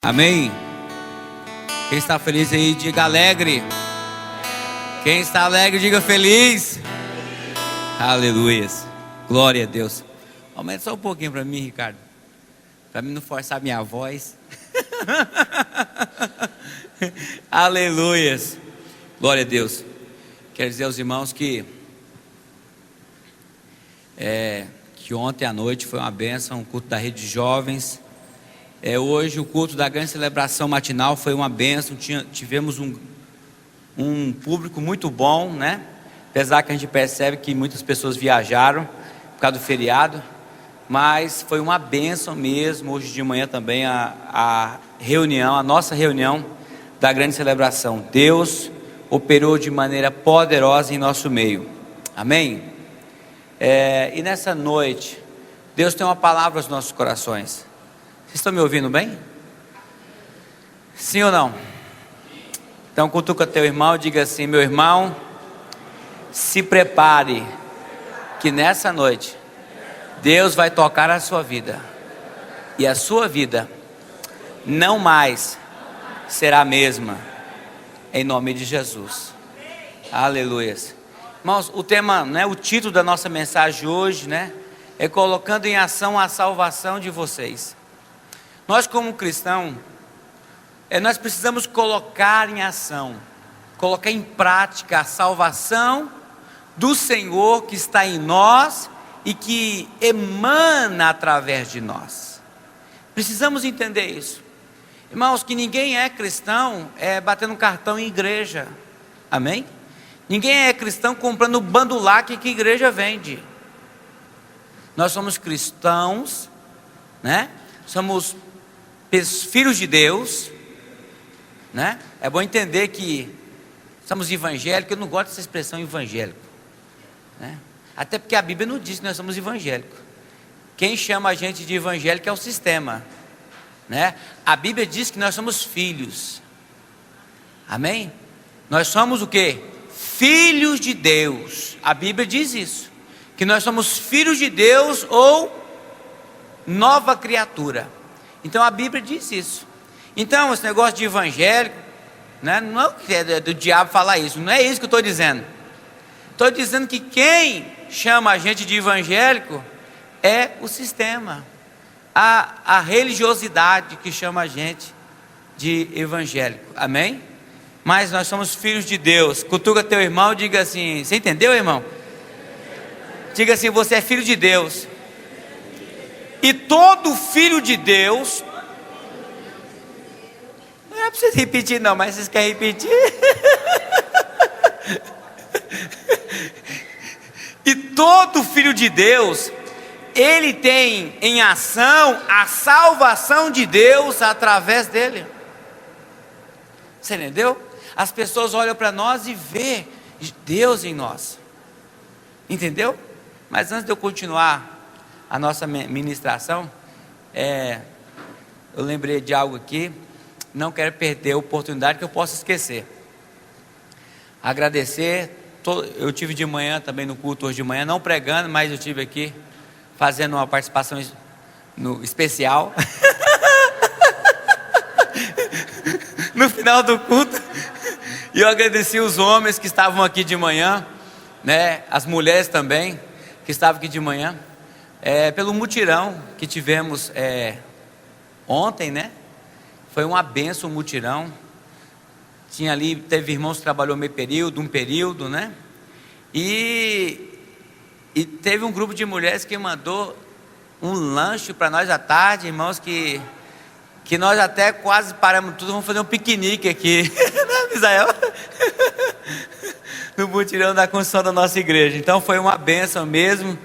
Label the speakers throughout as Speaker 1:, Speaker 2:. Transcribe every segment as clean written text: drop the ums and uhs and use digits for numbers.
Speaker 1: Amém? Quem está feliz aí, diga alegre. Quem está alegre, diga feliz. Aleluia. Glória a Deus. Aumenta só um pouquinho para mim, Ricardo, para mim não forçar minha voz. Aleluia. Glória a Deus. Quero dizer aos irmãos que ontem à noite foi uma bênção, o culto da Rede de Jovens. Hoje o culto da grande celebração matinal foi uma bênção. Tivemos um público muito bom, né? Apesar que a gente percebe que muitas pessoas viajaram por causa do feriado, mas foi uma bênção mesmo. Hoje de manhã também a nossa reunião da grande celebração. Deus operou de maneira poderosa em nosso meio. Amém? E nessa noite, Deus tem uma palavra aos nossos corações. Vocês estão me ouvindo bem? Sim ou não? Então cutuca teu irmão e diga assim: meu irmão, se prepare, que nessa noite Deus vai tocar a sua vida, e a sua vida não mais será a mesma, em nome de Jesus. Aleluia. Irmãos, o tema, né, o título da nossa mensagem hoje, né, é colocando em ação a salvação de vocês. Nós como cristãos, nós precisamos colocar em ação, colocar em prática a salvação do Senhor que está em nós e que emana através de nós. Precisamos entender isso. Irmãos, que ninguém é cristão batendo cartão em igreja. Amém? Ninguém é cristão comprando bandulaque que a igreja vende. Nós somos cristãos, né? Somos filhos de Deus, né? É bom entender que somos evangélicos. Eu não gosto dessa expressão evangélico, né? Até porque a Bíblia não diz que nós somos evangélicos. Quem chama a gente de evangélico é o sistema, né? A Bíblia diz que nós somos filhos. Amém? Nós somos o quê? Filhos de Deus. A Bíblia diz isso, que nós somos filhos de Deus ou nova criatura. Então a Bíblia diz isso. Então esse negócio de evangélico, né, não é do diabo falar isso. Não é isso que eu estou dizendo. Estou dizendo que quem chama a gente de evangélico é o sistema, a religiosidade que chama a gente de evangélico. Amém? Mas nós somos filhos de Deus. Cutuca teu irmão e diga assim: você entendeu, irmão? Diga assim: você é filho de Deus. E todo filho de Deus, não é para vocês repetir não, mas vocês querem repetir? E todo filho de Deus, ele tem em ação a salvação de Deus através dele. Você entendeu? As pessoas olham para nós e vê Deus em nós. Entendeu? Mas antes de eu continuar a nossa ministração, eu lembrei de algo aqui. Não quero perder a oportunidade que eu possa esquecer. Agradecer. Eu tive de manhã também no culto hoje de manhã, não pregando, mas eu tive aqui fazendo uma participação especial. No final do culto. E eu agradeci os homens que estavam aqui de manhã, né? As mulheres também que estavam aqui de manhã, pelo mutirão que tivemos ontem, né? Foi uma bênção o mutirão. Teve irmãos que trabalhou meio período, um período, né? E teve um grupo de mulheres que mandou um lanche para nós à tarde, irmãos, que nós até quase paramos tudo, vamos fazer um piquenique aqui, né, Misael? No mutirão da construção da nossa igreja. Então foi uma bênção mesmo.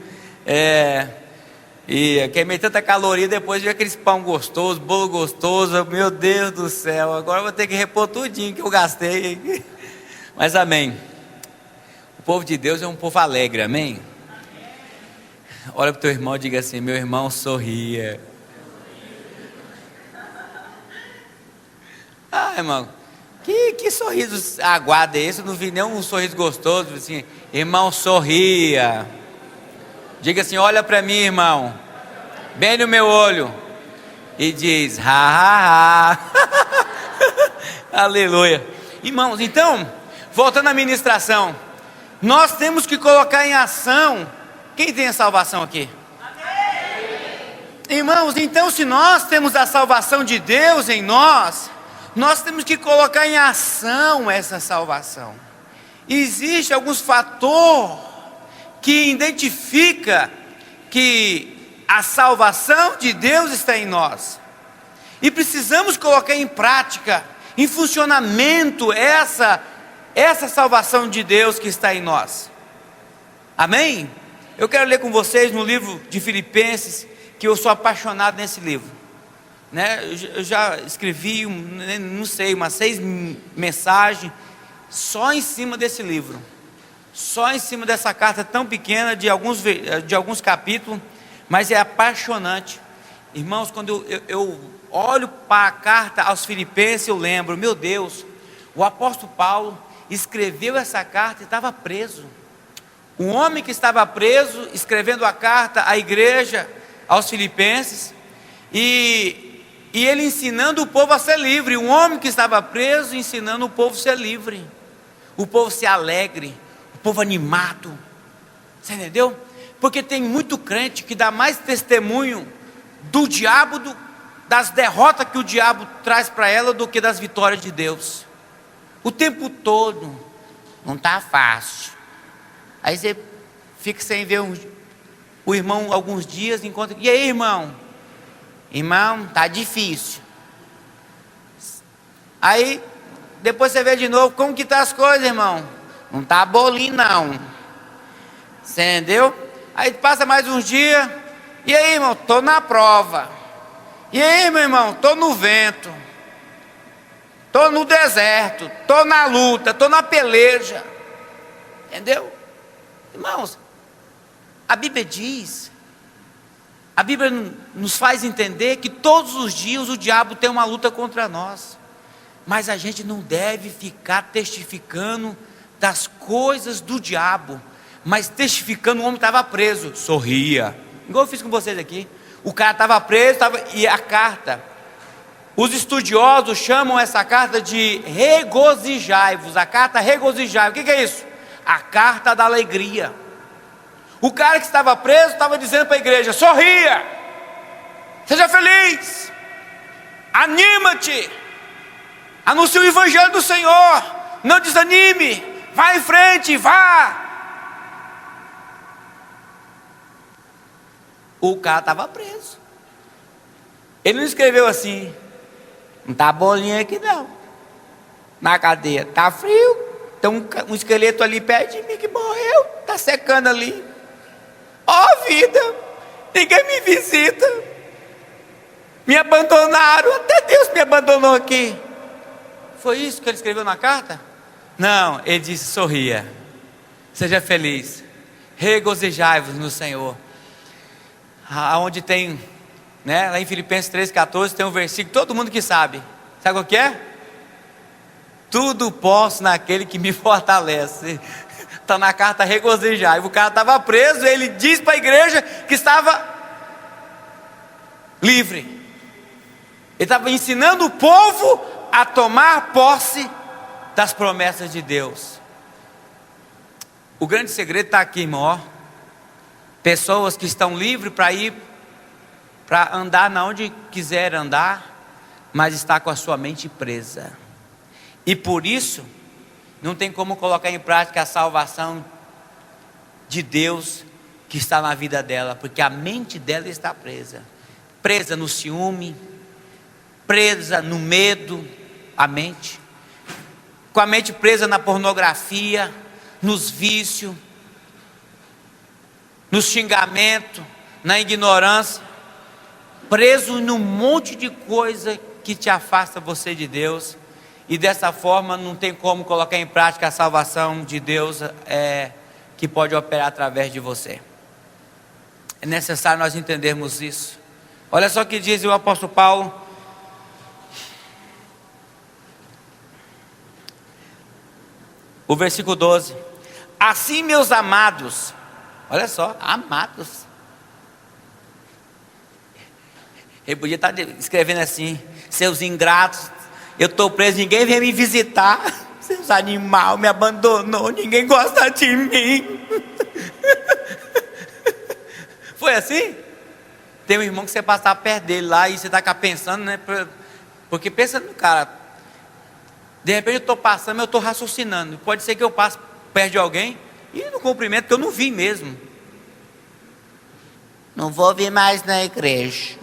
Speaker 1: E queimei tanta caloria, depois vi aqueles pão gostoso, bolo gostoso. Meu Deus do céu, agora eu vou ter que repor tudinho que eu gastei. Mas amém. O povo de Deus é um povo alegre, amém? Olha para o teu irmão e diga assim: meu irmão, sorria. Ah, irmão, que sorriso aguado é esse? Eu não vi nenhum sorriso gostoso. Assim, irmão, sorria. Diga assim: olha para mim, irmão, bem no meu olho, e diz: ha, ha, ha. Aleluia. Irmãos, então, voltando à ministração, nós temos que colocar em ação. Quem tem a salvação aqui? Irmãos, então se nós temos a salvação de Deus em nós, nós temos que colocar em ação essa salvação. Existe alguns fatores que identifica que a salvação de Deus está em nós, e precisamos colocar em prática, em funcionamento essa salvação de Deus que está em nós. Amém? Eu quero ler com vocês no livro de Filipenses, que eu sou apaixonado nesse livro, né? Eu já escrevi, não sei, umas 6 mensagens só em cima desse livro, só em cima dessa carta tão pequena de alguns capítulos, mas é apaixonante. Irmãos, quando eu olho para a carta aos Filipenses, eu lembro, meu Deus, o apóstolo Paulo escreveu essa carta e estava preso. Um homem que estava preso, escrevendo a carta à igreja, aos Filipenses, e ele ensinando o povo a ser livre. Um homem que estava preso, ensinando o povo a ser livre, o povo ser alegre, o povo animado. Você entendeu? Porque tem muito crente que dá mais testemunho do diabo, das derrotas que o diabo traz para ela, do que das vitórias de Deus. O tempo todo, não está fácil. Aí você fica sem ver o irmão alguns dias, encontra, e aí, irmão? Irmão, tá difícil. Aí depois você vê de novo, como que tá as coisas, irmão? Não tá bolinho não. Você entendeu? Aí passa mais uns dias, e aí, irmão? Tô na prova. E aí, meu irmão? Tô no vento, tô no deserto, tô na luta, tô na peleja. Entendeu? Irmãos, a Bíblia diz, a Bíblia nos faz entender que todos os dias o diabo tem uma luta contra nós, mas a gente não deve ficar testificando das coisas do diabo, mas testificando. O homem estava preso, sorria, igual eu fiz com vocês aqui. O cara estava preso, e a carta, os estudiosos chamam essa carta de regozijai-vos, a carta regozijai-vos. O que é isso? A carta da alegria. O cara que estava preso estava dizendo para a igreja: sorria, seja feliz, anima-te, anuncie o evangelho do Senhor, não desanime, vá em frente, vá. O cara estava preso. Ele não escreveu assim: não está bolinha aqui não, na cadeia, está frio, tem um esqueleto ali perto de mim que morreu, está secando ali. Ó vida, ninguém me visita, me abandonaram, até Deus me abandonou aqui. Foi isso que ele escreveu na carta? Não, ele disse: sorria, seja feliz, regozijai-vos no Senhor. Aonde tem, né, lá em Filipenses 3,14 tem um versículo, todo mundo que sabe o que é? Tudo posso naquele que me fortalece. Está na carta regozijai. O cara estava preso, ele diz para a igreja que estava livre. Ele estava ensinando o povo a tomar posse das promessas de Deus. O grande segredo está aqui, irmão, ó. Pessoas que estão livres para ir, para andar na onde quiser andar, mas está com a sua mente presa. E por isso não tem como colocar em prática a salvação de Deus que está na vida dela, porque a mente dela está presa. Presa no ciúme, presa no medo, a mente. Com a mente presa na pornografia, nos vícios, no xingamento, na ignorância. Preso num monte de coisa que te afasta você de Deus. E dessa forma não tem como colocar em prática a salvação de Deus que pode operar através de você. É necessário nós entendermos isso. Olha só o que diz o apóstolo Paulo. O versículo 12. Assim, meus amados, olha só, amados. Ele podia estar escrevendo assim: seus ingratos, eu estou preso, ninguém vem me visitar. Seus animais me abandonou, ninguém gosta de mim. Foi assim? Tem um irmão que você passar perto dele lá e você está cá pensando, né? Porque pensa no cara. De repente eu estou passando, eu estou raciocinando. Pode ser que eu passe perto de alguém e no cumprimento, que eu não vi mesmo. Não vou vir mais na igreja.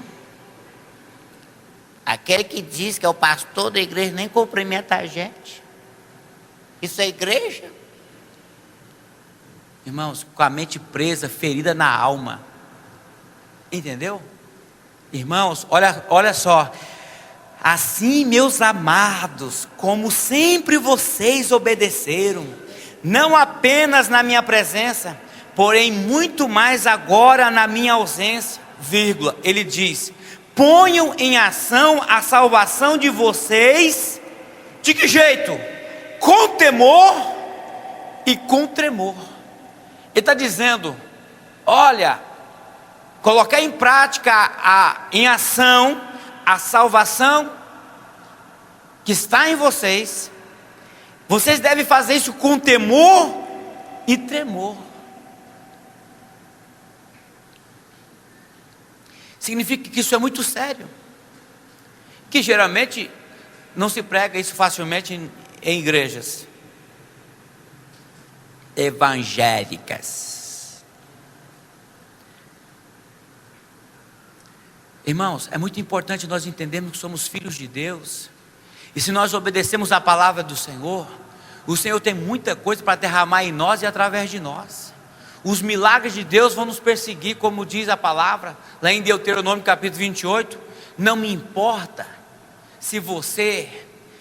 Speaker 1: Aquele que diz que é o pastor da igreja nem cumprimenta a gente. Isso é igreja? Irmãos, com a mente presa, ferida na alma. Entendeu? Irmãos, olha só. Assim, meus amados, como sempre vocês obedeceram, não apenas na minha presença, porém muito mais agora na minha ausência, vírgula, ele diz: ponham em ação a salvação de vocês. De que jeito? Com temor e com tremor. Ele está dizendo: olha, colocar em prática, em ação, a salvação que está em vocês. Vocês devem fazer isso com temor e tremor. Significa que isso é muito sério, que geralmente não se prega isso facilmente em igrejas evangélicas. Irmãos, é muito importante nós entendermos que somos filhos de Deus, e se nós obedecemos a palavra do Senhor, o Senhor tem muita coisa para derramar em nós e através de nós. Os milagres de Deus vão nos perseguir, como diz a palavra lá em Deuteronômio capítulo 28. Não me importa se você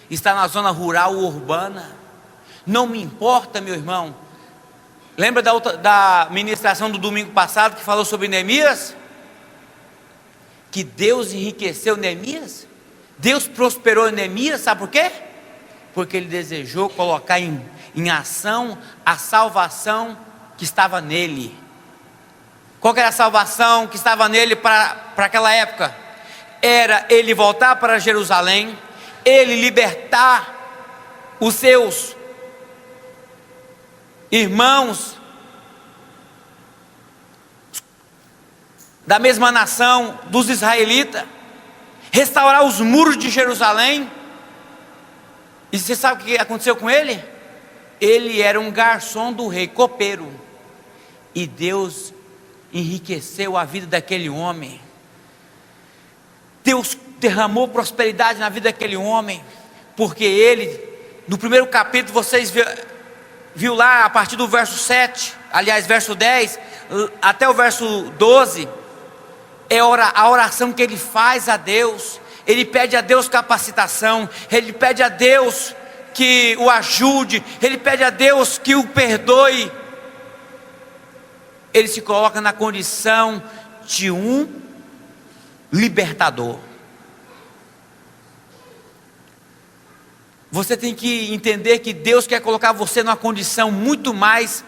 Speaker 1: está na zona rural ou urbana, não me importa, meu irmão. Lembra da ministração do domingo passado que falou sobre Neemias? Que Deus enriqueceu Neemias, Deus prosperou Neemias, sabe por quê? Porque ele desejou colocar em ação a salvação que estava nele. Qual que era a salvação que estava nele para aquela época? Era ele voltar para Jerusalém, ele libertar os seus irmãos da mesma nação dos israelitas, restaurar os muros de Jerusalém. E você sabe o que aconteceu com ele? Ele era um garçom do rei, copeiro, e Deus enriqueceu a vida daquele homem. Deus derramou prosperidade na vida daquele homem, porque ele, no primeiro capítulo, vocês viu lá, a partir do verso 7, aliás, verso 10, até o verso 12, é a oração que ele faz a Deus. Ele pede a Deus capacitação, ele pede a Deus que o ajude, ele pede a Deus que o perdoe. Ele se coloca na condição de um libertador. Você tem que entender que Deus quer colocar você numa condição muito mais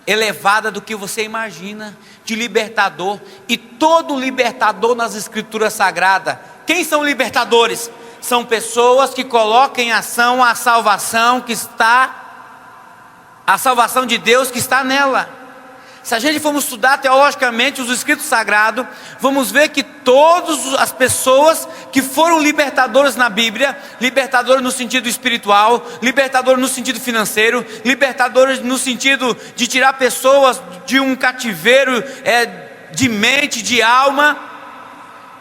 Speaker 1: elevada do que você imagina, de libertador. E todo libertador nas escrituras sagradas, quem são libertadores? São pessoas que colocam em ação a salvação de Deus que está nela. Se a gente formos estudar teologicamente os escritos sagrados, vamos ver que todas as pessoas que foram libertadores na Bíblia, libertadores no sentido espiritual, libertadores no sentido financeiro, libertadores no sentido de tirar pessoas de um cativeiro de mente, de alma,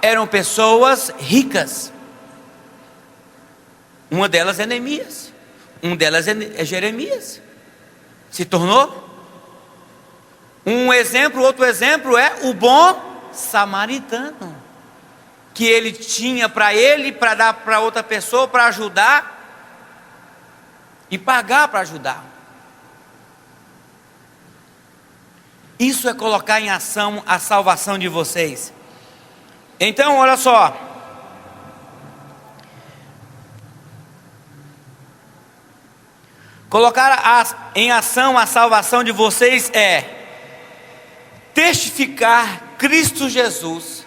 Speaker 1: eram pessoas ricas. Uma delas é Neemias, uma delas é Jeremias. Se tornou um exemplo. Outro exemplo é o bom samaritano, que ele tinha para ele, para dar para outra pessoa, para ajudar e pagar para ajudar. Isso é colocar em ação a salvação de vocês. Então, olha só, colocar em ação a salvação de vocês é testificar Cristo Jesus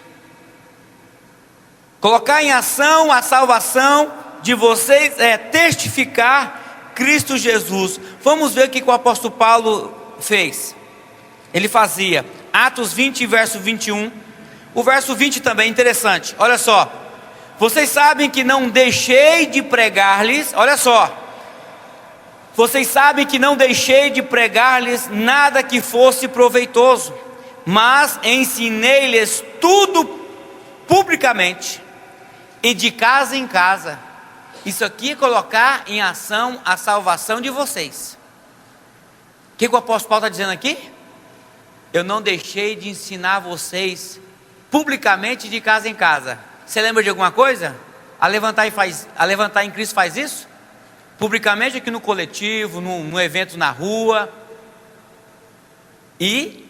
Speaker 1: Colocar em ação a salvação de vocês é testificar Cristo Jesus. Vamos ver o que o apóstolo Paulo fez. Ele fazia, Atos 20, verso 21. O verso 20 também é interessante, olha só. Vocês sabem que não deixei de pregar-lhes, olha só. Vocês sabem que não deixei de pregar-lhes nada que fosse proveitoso, mas ensinei-lhes tudo publicamente e de casa em casa. Isso aqui é colocar em ação a salvação de vocês. O que o apóstolo Paulo está dizendo aqui? Eu não deixei de ensinar vocês publicamente de casa em casa. Você lembra de alguma coisa? A levantar em Cristo faz isso? Publicamente aqui no coletivo, no evento na rua. E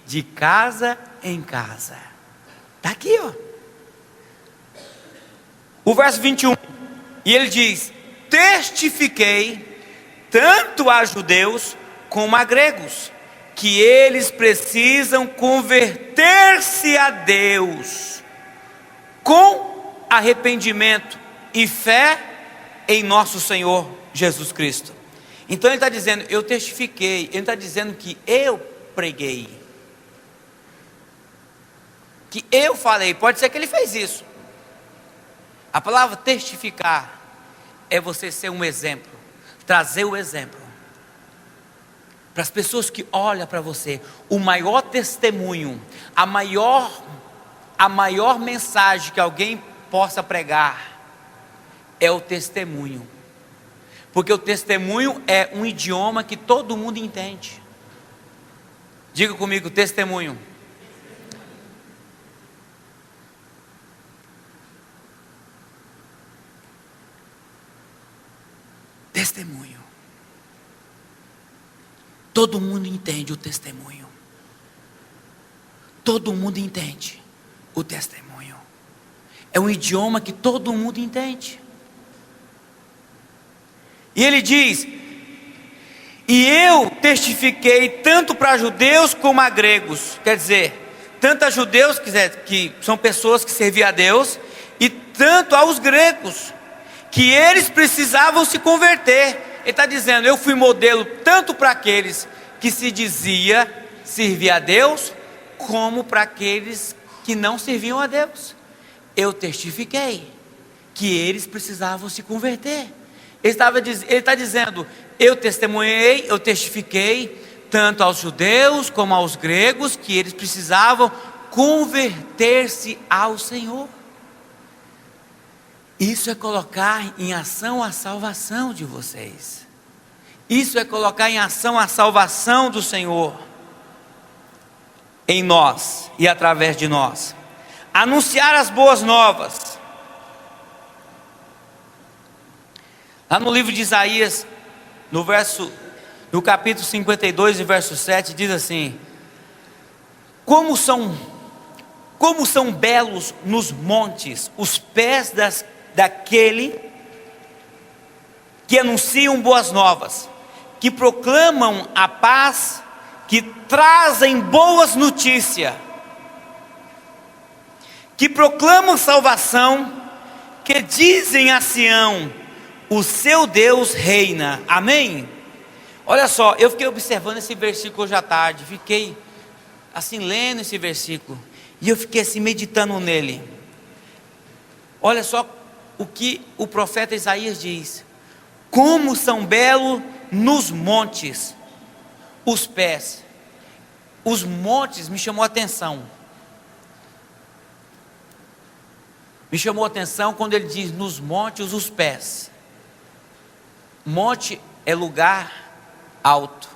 Speaker 1: de casa em casa. Está aqui, ó. O verso 21. E ele diz: testifiquei tanto a judeus como a gregos, que eles precisam converter-se a Deus com arrependimento e fé em nosso Senhor Jesus Cristo. Então ele está dizendo, eu testifiquei. Ele está dizendo que eu preguei, que eu falei. Pode ser que ele fez isso. A palavra testificar é você ser um exemplo, trazer o exemplo para as pessoas que olham para você. O maior testemunho, a maior mensagem que alguém possa pregar é o testemunho, porque o testemunho é um idioma que todo mundo entende. Diga comigo, testemunho. Testemunho. Todo mundo entende o testemunho. Todo mundo entende o testemunho. É um idioma que todo mundo entende. E ele diz: e eu testifiquei tanto para judeus como a gregos. Quer dizer, tanto a judeus, que são pessoas que serviam a Deus, e tanto aos gregos, que eles precisavam se converter. Ele está dizendo, eu fui modelo tanto para aqueles que se dizia servir a Deus, como para aqueles que não serviam a Deus. Eu testifiquei que eles precisavam se converter. Ele está dizendo, eu testemunhei, eu testifiquei tanto aos judeus como aos gregos, que eles precisavam converter-se ao Senhor. Isso é colocar em ação a salvação de vocês. Isso é colocar em ação a salvação do Senhor em nós e através de nós. Anunciar as boas novas. Lá no livro de Isaías, no capítulo 52 e verso 7, diz assim: como são belos nos montes os pés daquele que anunciam boas novas, que proclamam a paz, que trazem boas notícias, que proclamam salvação, que dizem a Sião, o seu Deus reina. Amém? Olha só, eu fiquei observando esse versículo hoje à tarde, fiquei assim lendo esse versículo, e eu fiquei assim meditando nele. Olha só o que o profeta Isaías diz: como são belos nos montes os pés. Os montes me chamou a atenção. Me chamou a atenção quando ele diz nos montes os pés. Monte é lugar alto,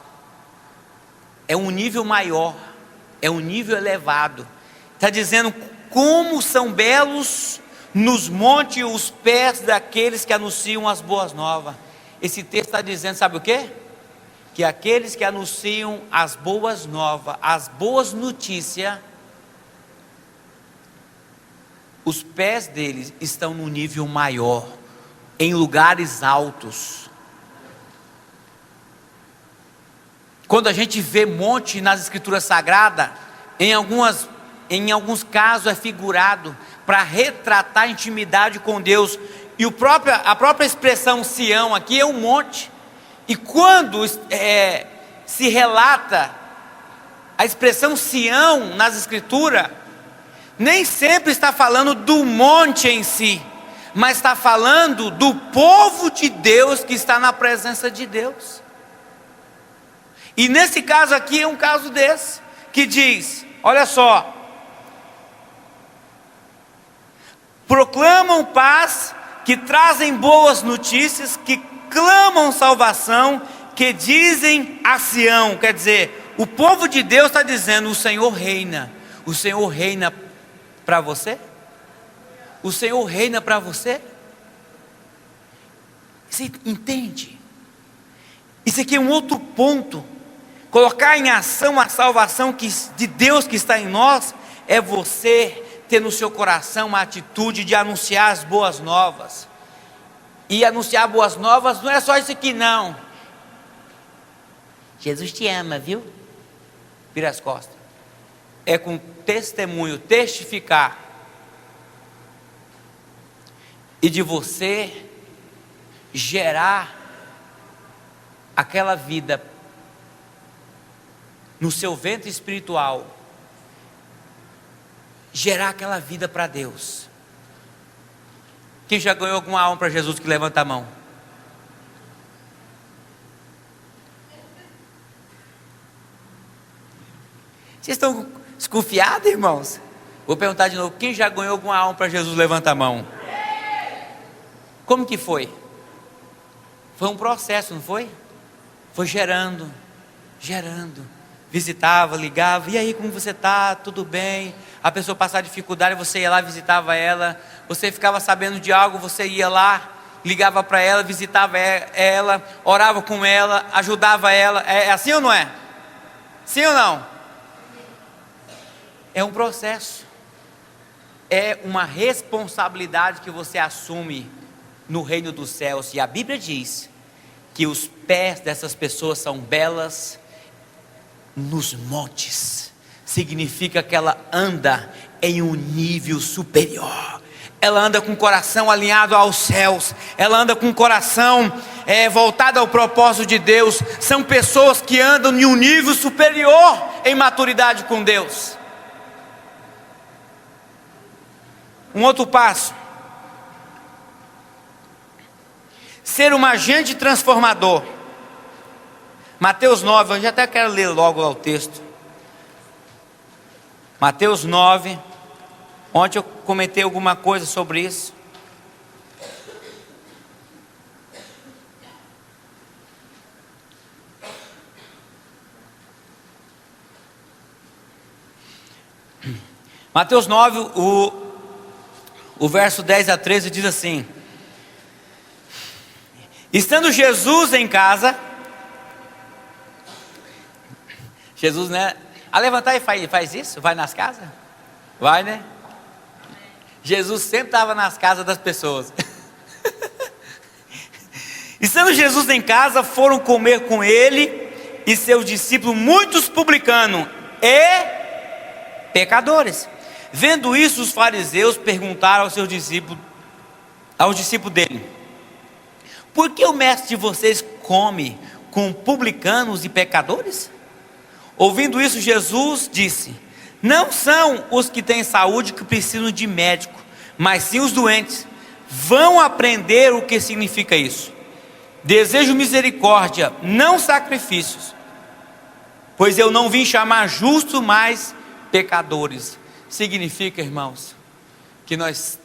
Speaker 1: é um nível maior, é um nível elevado. Está dizendo como são belos nos montes os pés daqueles que anunciam as boas novas. Esse texto está dizendo, sabe o quê? Que aqueles que anunciam as boas novas, as boas notícias, os pés deles estão no nível maior, em lugares altos. Quando a gente vê monte nas escrituras sagradas, em algumas em alguns casos é figurado para retratar a intimidade com Deus. E a própria expressão Sião aqui é um monte. E quando se relata a expressão Sião nas Escrituras, nem sempre está falando do monte em si, mas está falando do povo de Deus que está na presença de Deus. E nesse caso aqui é um caso desse, que diz, olha só: proclamam paz, que trazem boas notícias, que clamam salvação, que dizem a Sião. Quer dizer, o povo de Deus está dizendo: o Senhor reina. O Senhor reina para você? O Senhor reina para você? Você entende? Isso aqui é um outro ponto. Colocar em ação a salvação de Deus que está em nós, é você ter no seu coração uma atitude de anunciar as boas novas. E anunciar boas novas não é só isso aqui não. Jesus te ama, viu? Vira as costas. É com testemunho, testificar. E de você gerar aquela vida no seu ventre espiritual, gerar aquela vida para Deus. Quem já ganhou alguma alma para Jesus, que levanta a mão? Vocês estão desconfiados, irmãos? Vou perguntar de novo: quem já ganhou alguma alma para Jesus, levanta a mão. Como que foi? Foi um processo, não foi? Foi gerando. Visitava, ligava: e aí, como você está? Tudo bem? A pessoa passava dificuldade, você ia lá, visitava ela. Você ficava sabendo de algo, você ia lá, ligava para ela, visitava ela, orava com ela, ajudava ela. É assim ou não é? Sim ou não? É um processo. É uma responsabilidade que você assume no reino dos céus. E a Bíblia diz que os pés dessas pessoas são belas nos montes. Significa que ela anda em um nível superior. Ela anda com o coração alinhado aos céus. Ela anda com o coração voltado ao propósito de Deus. São pessoas que andam em um nível superior em maturidade com Deus. Um outro passo: ser um agente transformador. Mateus 9, eu já até quero ler logo lá o texto. Mateus 9. Ontem eu comentei alguma coisa sobre isso. Mateus 9, o verso 10 a 13 diz assim: estando Jesus em casa, Jesus, né? A levantar e faz isso? Vai nas casas? Vai, né? Jesus sempre estava nas casas das pessoas. Estando Jesus em casa, foram comer com ele e seus discípulos muitos publicanos e pecadores. Vendo isso, os fariseus perguntaram aos discípulos dele: por que o mestre de vocês come com publicanos e pecadores? Ouvindo isso, Jesus disse: não são os que têm saúde que precisam de médico, mas sim os doentes. Vão aprender o que significa isso. Desejo misericórdia, não sacrifícios, pois eu não vim chamar justos, mas pecadores. Significa, irmãos, que nós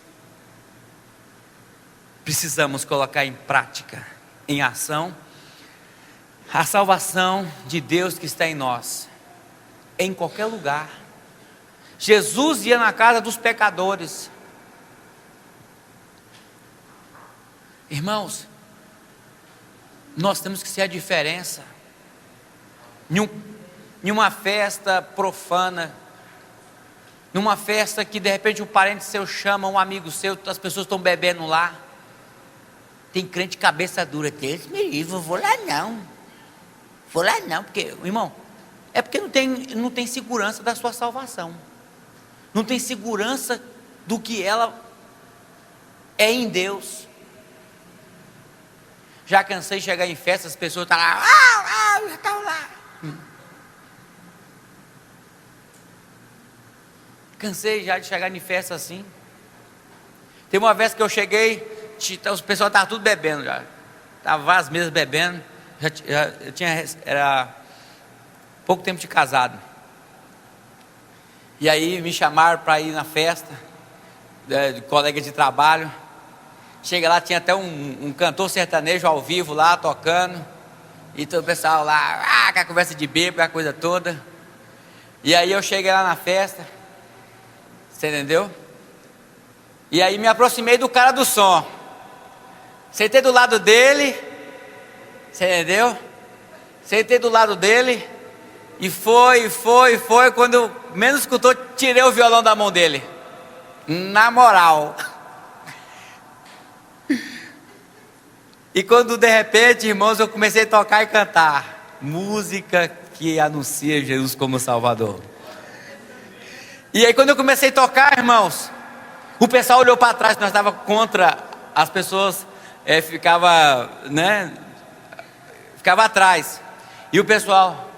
Speaker 1: precisamos colocar em prática, em ação, a salvação de Deus que está em nós, em qualquer lugar. Jesus ia na casa dos pecadores. Irmãos, nós temos que ser a diferença. Em uma festa profana, numa festa que de repente um parente seu chama, um amigo seu, as pessoas estão bebendo lá. Tem crente cabeça dura: Deus me livre, eu vou lá não, porque, irmão, é porque não tem segurança da sua salvação. não tem segurança do que ela é em Deus. Já cansei de chegar em festa, as pessoas estão lá, estão lá. Cansei já de chegar em festa assim. Tem uma vez que eu cheguei, os pessoal estavam tudo bebendo já. Estavam várias mesas bebendo. Era pouco tempo de casado. E aí me chamaram para ir na festa, de colega de trabalho. Chega lá, tinha até um cantor sertanejo ao vivo lá, tocando. E todo o pessoal lá, com a conversa de bêbado, a coisa toda. E aí eu cheguei lá na festa. Você entendeu? E aí me aproximei do cara do som. Sentei do lado dele. Você entendeu? Sentei do lado dele. E foi. Quando eu menos escutou, tirei o violão da mão dele. Na moral. E quando de repente, irmãos, eu comecei a tocar e cantar música que anuncia Jesus como Salvador. E aí quando eu comecei a tocar, irmãos, o pessoal olhou para trás, nós estávamos contra, as pessoas ficava atrás. E o pessoal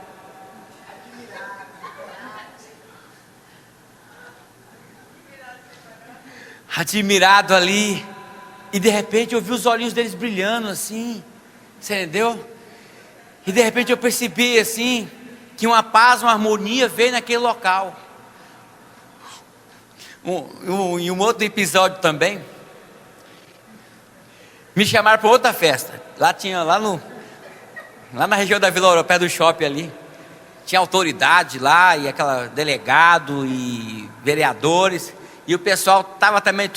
Speaker 1: admirado ali. E de repente eu vi os olhinhos deles brilhando assim, você entendeu? E de repente eu percebi assim, que uma paz, uma harmonia veio naquele local. Em um outro episódio também, me chamaram para outra festa. Lá na região da Vila Ouro, perto do shopping ali. Tinha autoridade lá, e aquela delegado e vereadores. E o pessoal estava também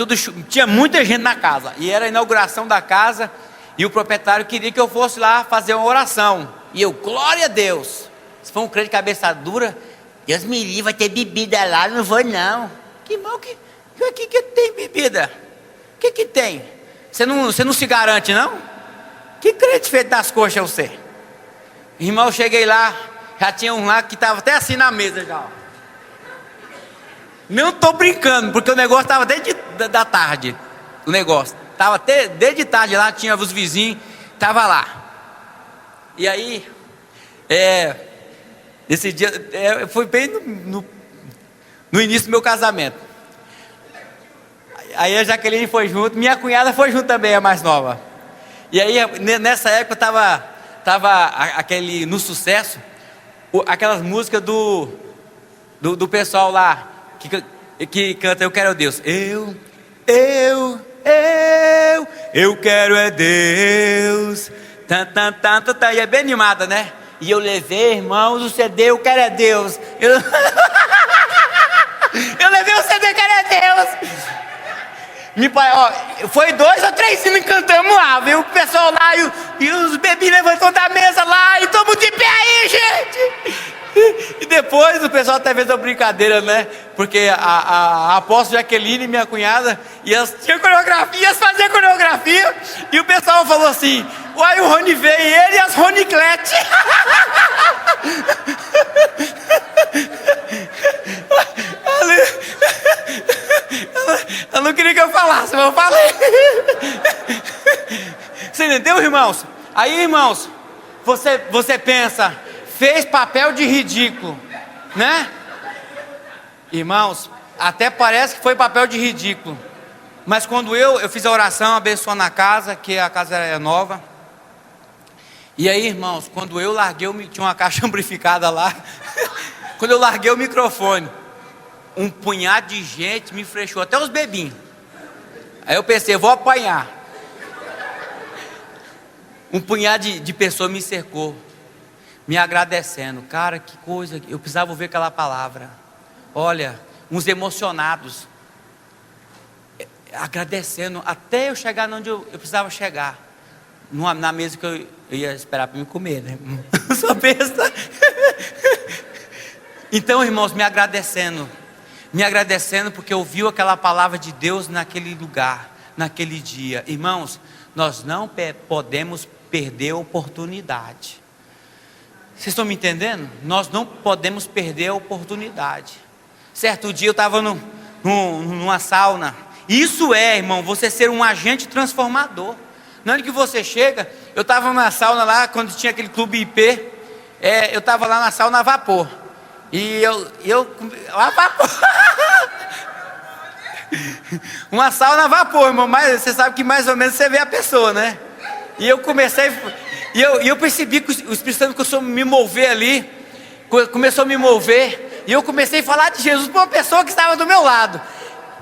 Speaker 1: tinha muita gente na casa. E era a inauguração da casa. E o proprietário queria que eu fosse lá fazer uma oração. E eu, glória a Deus. Se for um crente de cabeça dura, Deus me livre, vai ter bebida lá, não vou não. Que mal que tem bebida? O que tem? Você não se garante não? Que crente feito das coxas é você? Irmão, eu cheguei lá, já tinha um lá que estava até assim na mesa já, ó. Não estou brincando, porque o negócio estava desde da tarde. O negócio estava até desde tarde lá, tinha os vizinhos, estava lá. E aí, esse dia, foi bem no início do meu casamento. Aí a Jaqueline foi junto, minha cunhada foi junto também, a mais nova. E aí, nessa época, tava aquele, no sucesso, aquelas músicas do pessoal lá, que canta Eu Quero Deus. Eu quero é Deus. E é bem animada, né? E eu levei, irmãos, o CD Eu Quero é Deus. Eu levei o CD Eu Quero é Deus. Foi 2 ou 3 hinos que cantamos lá, viu? O pessoal lá e os bebês levantou da mesa lá e todo mundo de pé aí, gente. E depois o pessoal até fez uma brincadeira, né? Porque a apóstola Jaqueline, minha cunhada, e elas tinham coreografia, elas faziam coreografia, e o pessoal falou assim: uai, o Rony veio, ele e as Roniclete. Ela não queria que eu falasse, mas eu falei. Você entendeu, irmãos? Aí, irmãos, você pensa, fez papel de ridículo, né? Irmãos, até parece que foi papel de ridículo. Mas quando eu fiz a oração abençoando a casa, que a casa é nova. E aí, irmãos, quando eu larguei, tinha uma caixa amplificada lá. Quando eu larguei o microfone, um punhado de gente me flechou, até os bebinhos. Aí eu pensei, vou apanhar. Um punhado de pessoas me cercou, me agradecendo. Cara, que coisa, eu precisava ouvir aquela palavra. Olha, uns emocionados, agradecendo, até eu chegar onde eu precisava chegar, na mesa que eu ia esperar para me comer, né? Sou besta. Então, irmãos, me agradecendo porque ouviu aquela palavra de Deus naquele lugar, naquele dia. Irmãos, nós não podemos perder a oportunidade. Vocês estão me entendendo? Nós não podemos perder a oportunidade. Certo dia eu estava numa sauna. Isso é, irmão, você ser um agente transformador. Na hora que você chega, eu estava na sauna lá, quando tinha aquele clube IP, eu estava lá na sauna a vapor. E a vapor. Uma sauna a vapor, irmão, mas você sabe que mais ou menos você vê a pessoa, né? E eu comecei, eu percebi que o Espírito Santo começou a me mover ali, começou a me mover, e eu comecei a falar de Jesus para uma pessoa que estava do meu lado.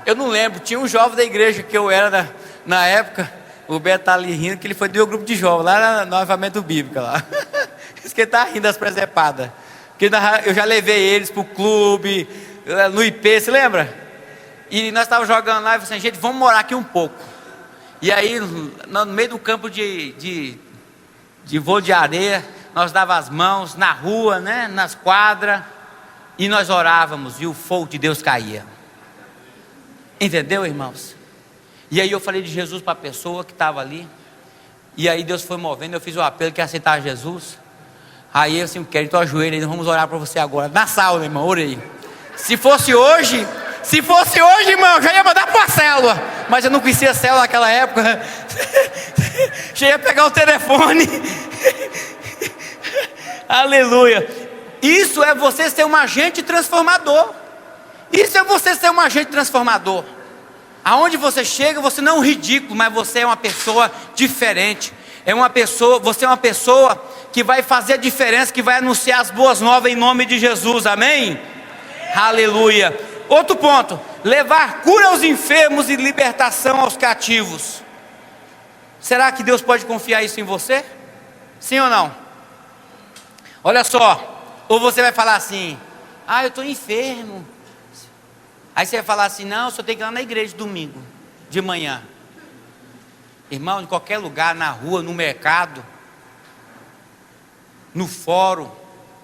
Speaker 1: Eu não lembro, tinha um jovem da igreja que eu era na época, o Beto está ali rindo, que ele foi do meu grupo de jovens, lá no Avivamento Bíblico lá. Isso que ele está rindo das presepadas. Porque eu já levei eles para o clube, no IP, você lembra? E nós estávamos jogando lá e falamos assim, gente, vamos morar aqui um pouco. E aí, no meio do campo de vôlei de areia, nós dava as mãos na rua, né, nas quadras, e nós orávamos, e o fogo de Deus caía. Entendeu, irmãos? E aí eu falei de Jesus para a pessoa que estava ali, e aí Deus foi movendo, eu fiz o apelo que ia aceitar Jesus. Aí eu assim, quero, então ajoelha aí, nós vamos orar para você agora, na sauna, irmão, orei. Se fosse hoje, irmão, já ia mandar para a célula, mas eu não conhecia célula naquela época. Já ia pegar o telefone. Aleluia. Isso é você ser um agente transformador. Isso é você ser um agente transformador. Aonde você chega, você não é um ridículo, mas você é uma pessoa diferente. Você é uma pessoa que vai fazer a diferença, que vai anunciar as boas novas em nome de Jesus, amém? Aleluia. Outro ponto, levar cura aos enfermos e libertação aos cativos. Será que Deus pode confiar isso em você? Sim ou não? Olha só, ou você vai falar assim, eu estou enfermo. Aí você vai falar assim, não, eu só tenho que ir lá na igreja domingo, de manhã. Irmão, em qualquer lugar, na rua, no mercado, no fórum.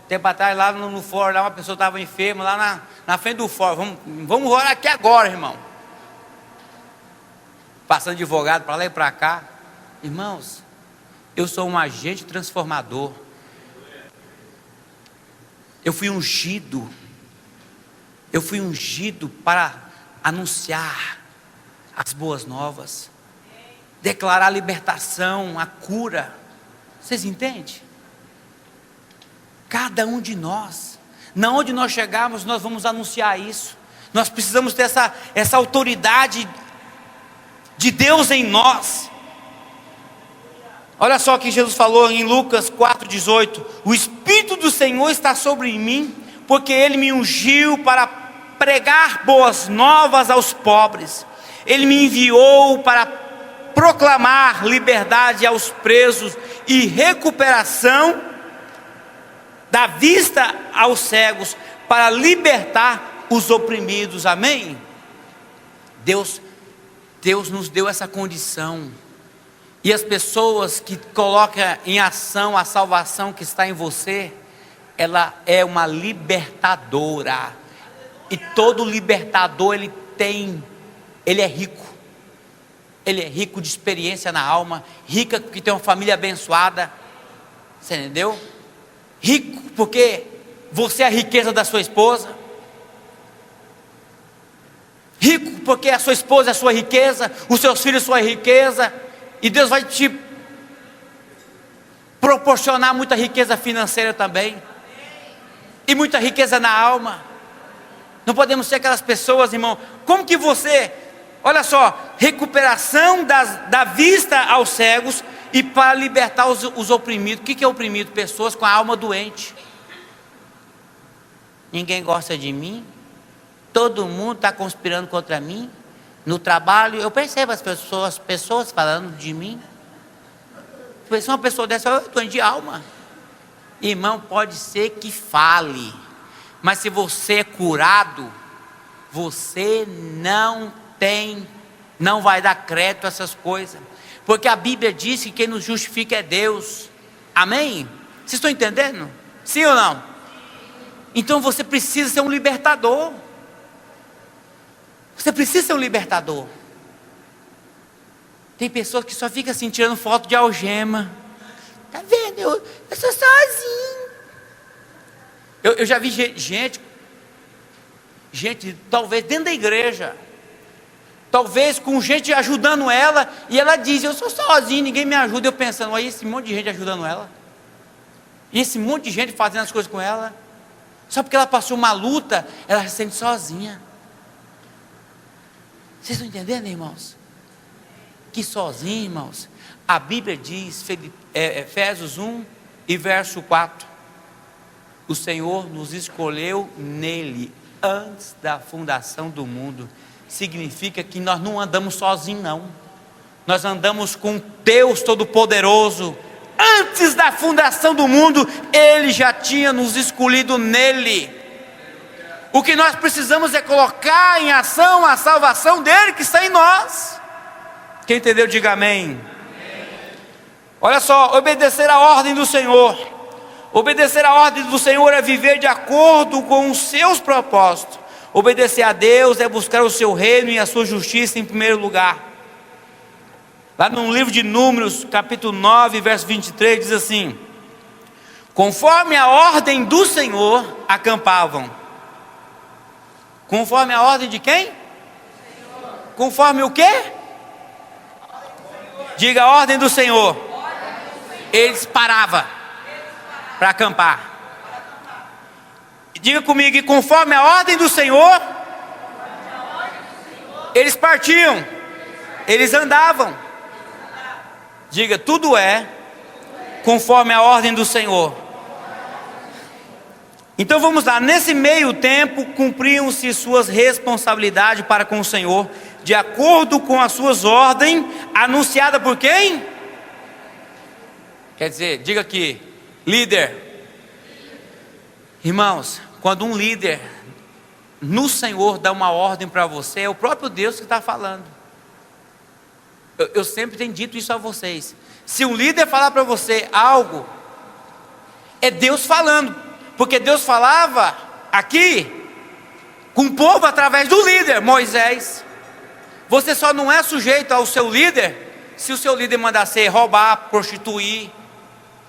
Speaker 1: Tempo atrás, lá no fórum, lá uma pessoa estava enferma, lá na frente do fórum. Vamos orar aqui agora, irmão. Passando advogado para lá e para cá. Irmãos, eu sou um agente transformador. Eu fui ungido para anunciar as boas novas, declarar a libertação, a cura. Vocês entendem? Cada um de nós, na onde nós chegarmos, nós vamos anunciar isso. Nós precisamos ter essa autoridade de Deus em nós. Olha só o que Jesus falou em Lucas 4,18: o Espírito do Senhor está sobre mim, porque Ele me ungiu para pregar boas novas aos pobres. Ele me enviou para proclamar liberdade aos presos e recuperação da vista aos cegos, para libertar os oprimidos, amém? Deus nos deu essa condição, e as pessoas que colocam em ação a salvação que está em você, ela é uma libertadora, e todo libertador ele é rico de experiência na alma, rica porque tem uma família abençoada, você entendeu? Rico porque você é a riqueza da sua esposa, rico porque a sua esposa é a sua riqueza, os seus filhos são a riqueza, e Deus vai te proporcionar muita riqueza financeira também, e muita riqueza na alma. Não podemos ser aquelas pessoas, irmão, como que você, olha só, recuperação da vista aos cegos, e para libertar os oprimidos. O que é oprimido? Pessoas com a alma doente. Ninguém gosta de mim, todo mundo está conspirando contra mim. No trabalho, eu percebo as pessoas falando de mim. Se uma pessoa dessa, eu estou doente de alma. Irmão, pode ser que fale, mas se você é curado, você não vai dar crédito a essas coisas, porque a Bíblia diz que quem nos justifica é Deus, amém? Vocês estão entendendo? Sim ou não? Então você precisa ser um libertador. Você precisa ser um libertador. Tem pessoas que só ficam assim, tirando foto de algema. Tá vendo? Eu sou sozinho. Eu já vi gente. gente, talvez dentro da igreja, talvez com gente ajudando ela, e ela diz: eu sou sozinha, ninguém me ajuda. Eu pensando: olha esse monte de gente ajudando ela, e esse monte de gente fazendo as coisas com ela, só porque ela passou uma luta, ela se sente sozinha. Vocês estão entendendo, irmãos? Que sozinho, irmãos. A Bíblia diz, Efésios 1 e verso 4, o Senhor nos escolheu nele, antes da fundação do mundo. Significa que nós não andamos sozinhos, não. Nós andamos com Deus Todo-Poderoso. Antes da fundação do mundo, Ele já tinha nos escolhido nele. O que nós precisamos é colocar em ação a salvação dele que está em nós. Quem entendeu, diga amém. Olha só, obedecer a ordem do Senhor. Obedecer a ordem do Senhor é viver de acordo com os seus propósitos. Obedecer a Deus é buscar o seu reino e a sua justiça em primeiro lugar. Lá no livro de Números, capítulo 9, verso 23, diz assim: conforme a ordem do Senhor, acampavam. Conforme a ordem de quem? Senhor. Conforme o quê? Diga: a ordem do Senhor. Eles paravam para acampar. Diga comigo: e conforme a ordem do Senhor, eles partiam, eles andavam. Diga: tudo é conforme a ordem do Senhor. Então vamos lá, nesse meio tempo cumpriam-se suas responsabilidades para com o Senhor, de acordo com as suas ordens, anunciadas por quem? Quer dizer, diga aqui, líder. Irmãos, quando um líder no Senhor dá uma ordem para você, é o próprio Deus que está falando. Eu sempre tenho dito isso a vocês. Se um líder falar para você algo, é Deus falando, porque Deus falava aqui com o povo através do líder, Moisés. Você só não é sujeito ao seu líder se o seu líder mandar você roubar, prostituir,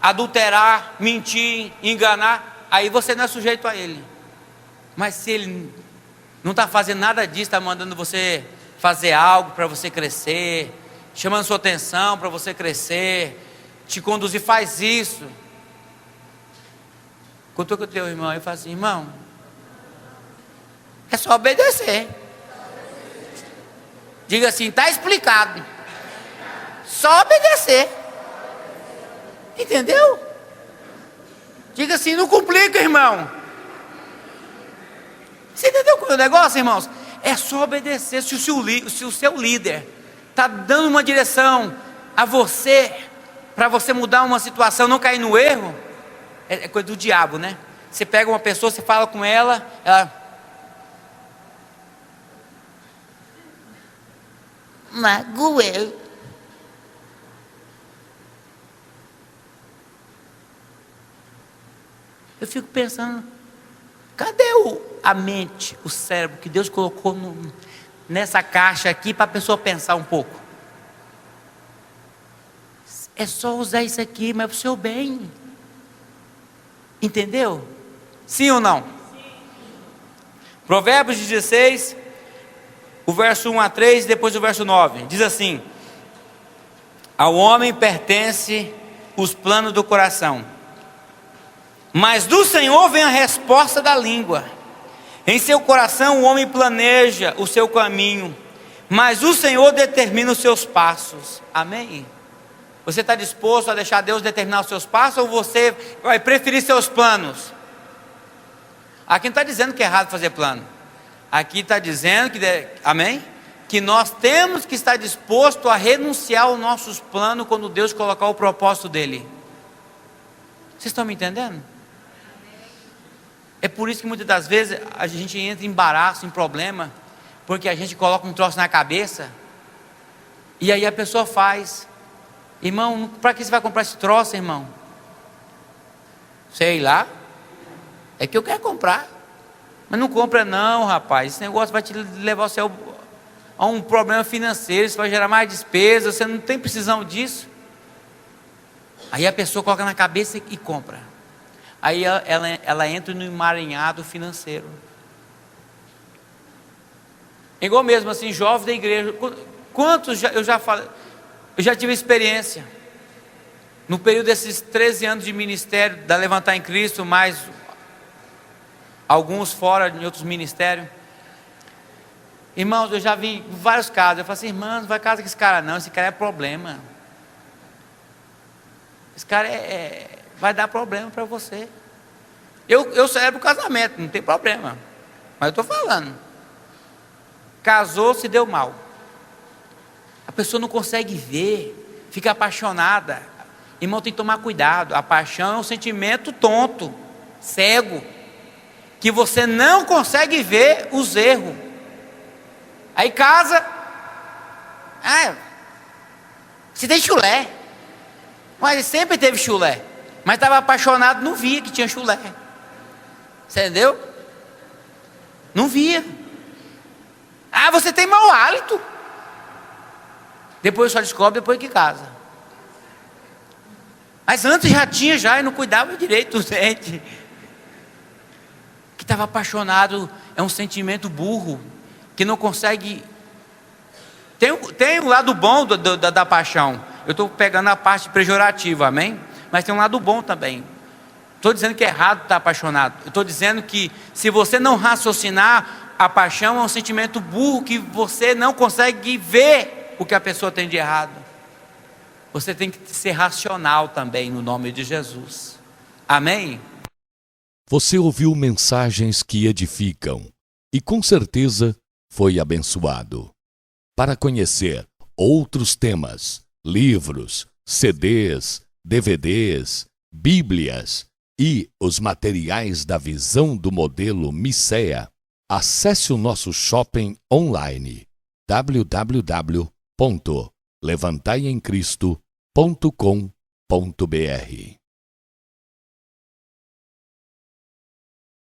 Speaker 1: adulterar, mentir, enganar. Aí você não é sujeito a ele. Mas se ele não está fazendo nada disso, está mandando você fazer algo para você crescer, chamando sua atenção para você crescer, te conduzir, faz isso. Quando eu com o teu irmão, eu falo assim: irmão, é só obedecer. Diga assim: está explicado. Só obedecer. Entendeu? Diga assim: não complica, irmão. Você entendeu qual é o negócio, irmãos? É só obedecer. Se o seu líder está dando uma direção a você, para você mudar uma situação, não cair no erro, é coisa do diabo, né? Você pega uma pessoa, você fala com ela, ela magoou. Eu fico pensando, cadê a mente, o cérebro que Deus colocou nessa caixa aqui para a pessoa pensar um pouco? É só usar isso aqui, mas para o seu bem. Entendeu? Sim ou não? Sim. Provérbios 16, o verso 1 a 3, depois o verso 9. Diz assim: ao homem pertence os planos do coração, mas do Senhor vem a resposta da língua. Em seu coração o homem planeja o seu caminho, mas o Senhor determina os seus passos. Amém? Você está disposto a deixar Deus determinar os seus passos, ou você vai preferir seus planos? Aqui não está dizendo que é errado fazer plano. Aqui está dizendo que, amém? Que nós temos que estar disposto a renunciar aos nossos planos quando Deus colocar o propósito dele. Vocês estão me entendendo? É por isso que muitas das vezes a gente entra em embaraço, em problema, porque a gente coloca um troço na cabeça, e aí a pessoa faz. Irmão, para que você vai comprar esse troço, irmão? Sei lá. É que eu quero comprar. Mas não compra não, rapaz. Esse negócio vai te levar a um problema financeiro, isso vai gerar mais despesa, você não tem precisão disso. Aí a pessoa coloca na cabeça e compra. Aí ela entra no emaranhado financeiro. Igual mesmo assim, jovem da igreja. Quantos eu já tive experiência. No período desses 13 anos de ministério, da Levantar em Cristo, mais alguns fora em outros ministérios. Irmãos, eu já vi vários casos. Eu falo assim, irmãos, não vai casa com esse cara não, esse cara é problema. Esse cara vai dar problema para você. Eu celebro o casamento, não tem problema. Mas eu estou falando. Casou, se deu mal. A pessoa não consegue ver, fica apaixonada. Irmão, tem que tomar cuidado. A paixão é um sentimento tonto, cego, que você não consegue ver os erros. Aí casa, você tem chulé. Mas ele sempre teve chulé, mas estava apaixonado, não via que tinha chulé. Você entendeu? Não via. Você tem mau hálito. Depois só descobre depois que casa. Mas antes já tinha e não cuidava direito do dente. Que estava apaixonado é um sentimento burro, que não consegue. Tem um lado bom da paixão. Eu estou pegando a parte pejorativa, amém? Mas tem um lado bom também. Estou dizendo que é errado estar apaixonado. Eu estou dizendo que se você não raciocinar, a paixão é um sentimento burro que você não consegue ver o que a pessoa tem de errado. Você tem que ser racional também no nome de Jesus. Amém?
Speaker 2: Você ouviu mensagens que edificam e com certeza foi abençoado. Para conhecer outros temas, livros, CDs, DVDs, Bíblias e os materiais da visão do modelo Missea, acesse o nosso shopping online www.levantaiemcristo.com.br.